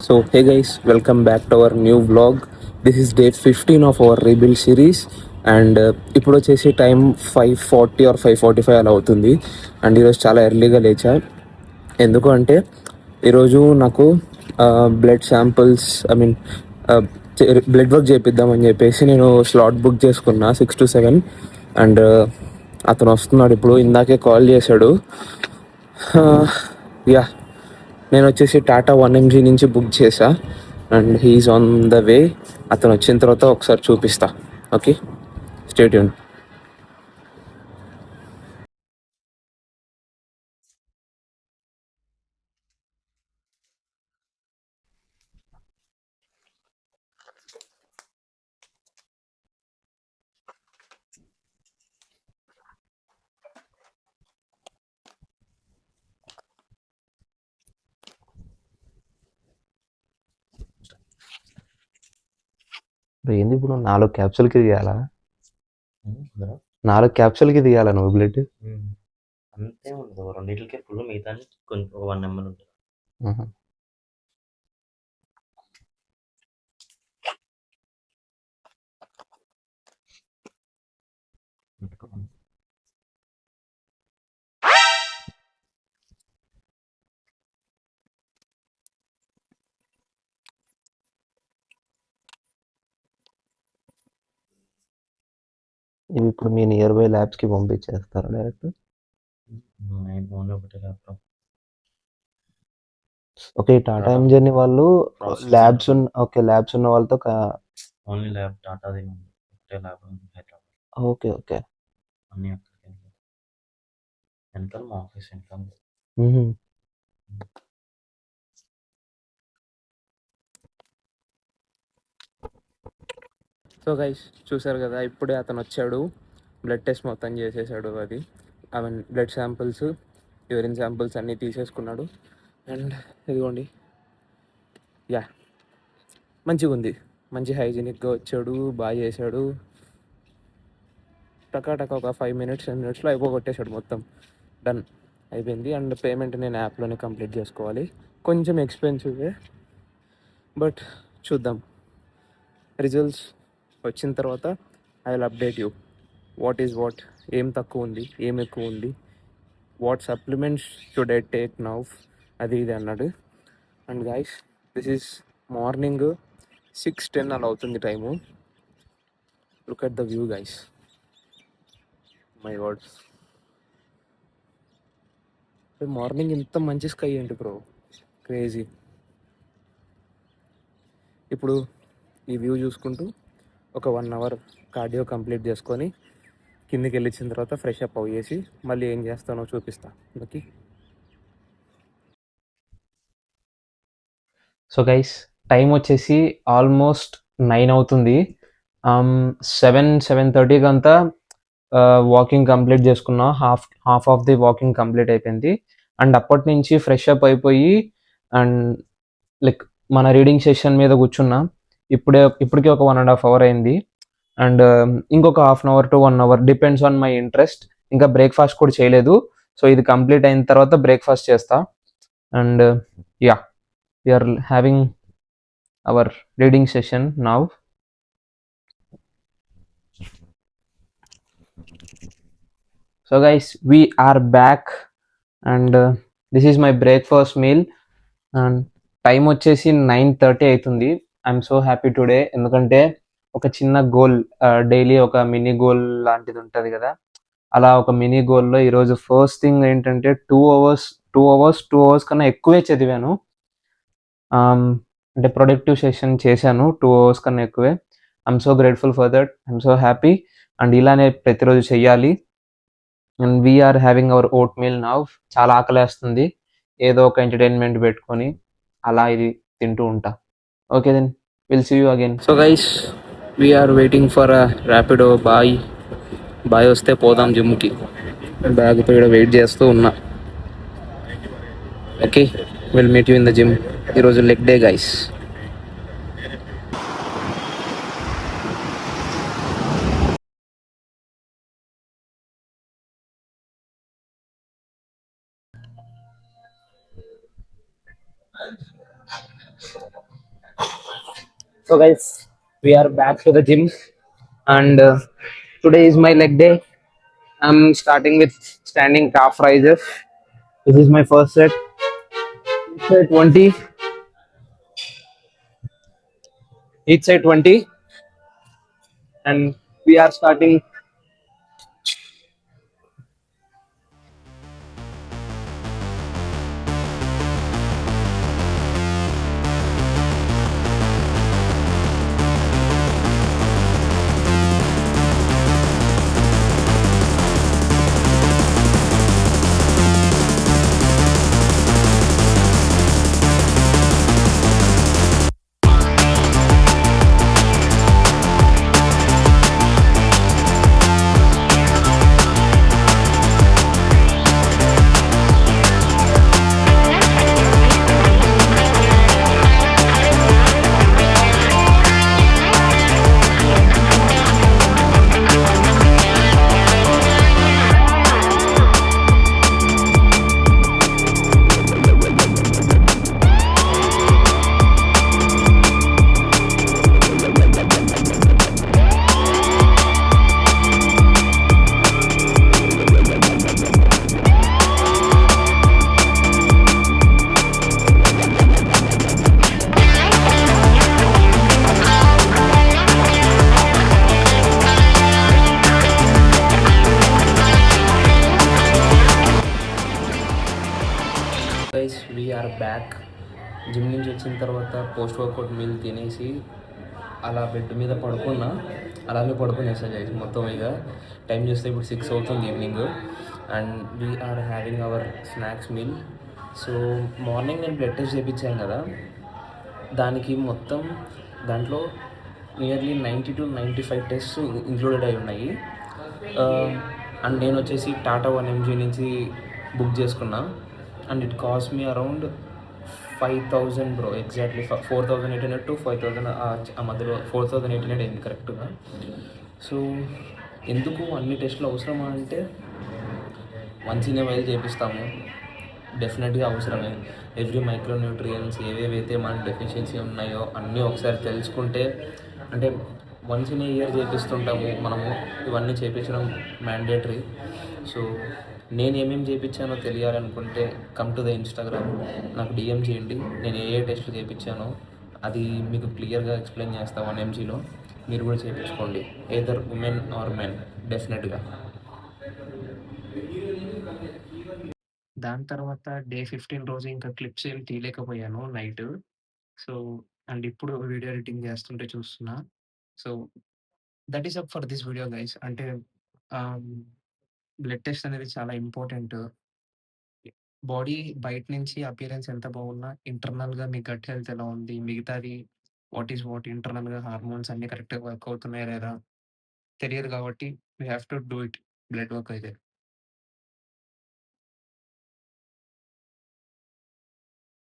So, hey guys, welcome back to our new vlog. This is day 15 of our rebuild series. And ఇప్పుడు వచ్చేసి time 5:40 are 5:45 అలా అవుతుంది. And ఈరోజు చాలా ఎర్లీగా లేచా. ఎందుకు అంటే ఈరోజు నాకు బ్లడ్ శాంపుల్స్ బ్లడ్ వర్క్ చేపిద్దామని చెప్పేసి నేను స్లాట్ బుక్ చేసుకున్నా 6 to 7. అండ్ అతను వస్తున్నాడు ఇప్పుడు. ఇందాకే కాల్ చేశాడు. యా, నేను వచ్చేసి టాటా 1MG నుంచి బుక్ చేశా. And he's on the way. అతను వచ్చిన తర్వాత ఒకసారి చూపిస్తా. Okay, stay tune. ఏంది ఇప్పుడు 4 క్యాప్సూల్కి తీయాలా? 4 క్యాప్సూల్కి తీయాలా నువ్వు బ్లడ్? అంతే ఉండదు. రెండిట్లకే ఫుల్, మిగతా కొంచెం 1 ml ఉంటుంది. ఇవి ఇప్పుడు మీ నియర్ బై ల్యాబ్స్కి పంపించేస్తారా డైరెక్ట్? ఓన్లీ ఒకటే ల్యాప్టాప్. ఓకే, టాటా ఎంజర్నీ వాళ్ళు ల్యాబ్స్ ఉన్న వాళ్ళతో ఓన్లీ ల్యాబ్ టాటాది ఒకటే ల్యాబ్ హైదరాబాద్. Okay okay. అన్నీ అక్కడికి వెనకాల మా ఆఫీస్ వెనకాల. సో గైస్, చూసారు కదా, ఇప్పుడే అతను వచ్చాడు. బ్లడ్ టెస్ట్ మొత్తం చేసేసాడు. అది బ్లడ్ శాంపిల్స్, యూరిన్ శాంపిల్స్ అన్నీ తీసేసుకున్నాడు. అండ్ ఇదిగోండి, యా, మంచిగా ఉంది. మంచి హైజీనిక్గా వచ్చాడు, బాగా చేశాడు. టకా ఒక 5 minutes 10 minutesలో అయిపోగొట్టేశాడు మొత్తం. డన్ అయిపోయింది. అండ్ పేమెంట్ నేను యాప్లోనే కంప్లీట్ చేసుకోవాలి. కొంచెం ఎక్స్పెన్సివే, బట్ చూద్దాం. రిజల్ట్స్ వచ్చిన తర్వాత I will update you what is what, ఏం తక్కువ ఉంది, ఏం ఎక్కువ ఉంది, what supplements should I take now, అది ఇది అన్నాడు. And guys, this is morning 6:10 అలా అవుతుంది time. Look at the view guys, my God. Morning ఇంత మంచి స్కై ఏంటి బ్రో, క్రేజీ. ఇప్పుడు ఈ వ్యూ చూసుకుంటూ ఒక 1 hour కార్డియో కంప్లీట్ చేసుకొని కిందికి వెళ్ళిన తర్వాత ఫ్రెష్ అప్ అయ్యేసి మళ్ళీ ఏం చేస్తానో చూపిస్తా. ఓకే. సో గైస్, టైం వచ్చేసి ఆల్మోస్ట్ 9 అవుతుంది. 7:30కి అంతా వాకింగ్ కంప్లీట్ చేసుకున్నా. Half of the walking complete అయిపోయింది. అండ్ అప్పటి నుంచి ఫ్రెష్ అప్ అయిపోయి అండ్ లైక్ మన రీడింగ్ సెషన్ మీద కూర్చున్నా. ఇప్పటికే ఒక 1.5 hour అయింది. అండ్ ఇంకొక 1/2 hour to 1 hour depends on my interest. ఇంకా బ్రేక్ఫాస్ట్ కూడా చేయలేదు. సో ఇది కంప్లీట్ అయిన తర్వాత బ్రేక్ఫాస్ట్ చేస్తా. And yeah, we're having our reading session now. So guys, we are back and this is my breakfast meal. And time వచ్చేసి 9:30 అవుతుంది. I'm so happy today, ఎందుకంటే ఒక చిన్న గోల్, డైలీ ఒక మినీ గోల్ లాంటిది ఉంటుంది కదా, అలా ఒక మినీ గోల్లో ఈరోజు ఫస్ట్ థింగ్ ఏంటంటే 2 hours కన్నా ఎక్కువే చదివాను. అంటే ప్రొడక్టివ్ సెషన్ చేశాను 2 hours కన్నా ఎక్కువే. I'm so grateful for that, I'm so happy. And ఇలానే ప్రతిరోజు చెయ్యాలి. And we're having our oat meal now. చాలా ఆకలేస్తుంది. ఏదో ఒక ఎంటర్టైన్మెంట్ పెట్టుకొని అలా ఇది తింటూ ఉంటా. Okay then, will see you again. So guys, we are waiting for Rapido boy వస్తే పోదాం జిమ్కి. బ్యాగ్తో ఇక్కడ వెయిట్ చేస్తూ ఉన్నా. Okay, will meet you in the gym. ఈరోజు leg day guys. So guys, we are back to the gym, and today is my leg day. I'm starting with standing calf raises. This is my first set. Each side 20. Each side 20, and we are starting. Guys we're back. Gym నుంచి వచ్చిన తర్వాత post workout meal తినేసి అలా bed మీద పడుకున్నా, అలానే పడుకునేసా guys మొత్తం. ఇక టైం చూస్తే ఇప్పుడు 6 అవుతుంది evening, and we're having our snacks meal. So morning నేను బ్లడ్ టెస్ట్ చేయించాను కదా, దానికి మొత్తం దాంట్లో నియర్లీ 90 to 95 టెస్ట్ ఇంక్లూడెడ్ అయి ఉన్నాయి. అండ్ నేను వచ్చేసి టాటా 1mg నుంచి బుక్ చేసుకున్నా, and it cost me around 5,000 bro. Exactly 4,800 to 5,000 ఆ మధ్యలో 4,800 అయింది కరెక్ట్గా. సో ఎందుకు అన్ని టెస్టులు అవసరమా అంటే, మంచిగా వైల్ చేపిస్తాము, డెఫినెట్గా అవసరమే. ఎవ్రీ మైక్రోన్యూట్రియన్స్ ఏవేవైతే మనకు డెఫిషియన్సీ ఉన్నాయో అన్నీ ఒకసారి తెలుసుకుంటే, అంటే వన్స్ ఇన్ ఏ ఇయర్ చేపిస్తుంటాము మనము, ఇవన్నీ చేయించడం మ్యాండేటరీ. సో నేను ఏమేమి చేయించానో తెలియాలనుకుంటే కమ్ టు ద ఇన్స్టాగ్రామ్, నాకు డిఎం చేయండి. నేను ఏ టెస్ట్లు చేయించానో అది మీకు క్లియర్గా ఎక్స్ప్లెయిన్ చేస్తాను 1mgలో. మీరు కూడా చేయించుకోండి, ఏదర్ ఉమెన్ ఆర్ మెన్, డెఫినెట్గా. దాని తర్వాత డే 15 రోజు ఇంకా క్లిప్స్ ఏం తీయలేకపోయాను నైట్. సో అండ్ ఇప్పుడు వీడియో ఎడిటింగ్ చేస్తుంటే చూస్తున్నా. So that is up for this video guys. అంటే బ్లడ్ టెస్ట్ అనేది చాలా ఇంపార్టెంట్. బాడీ బయట నుంచి అపియరెన్స్ ఎంత బాగున్నా, ఇంటర్నల్‌గా మీ గట్ హెల్త్ ఎలా ఉంది, మిగతాది వాట్ ఈస్ వాట్, ఇంటర్నల్‌గా హార్మోన్స్ అన్నీ కరెక్ట్‌గా వర్క్ అవుతున్నాయా లేదా తెలియదు కాబట్టి we have to do it, blood work అయితే.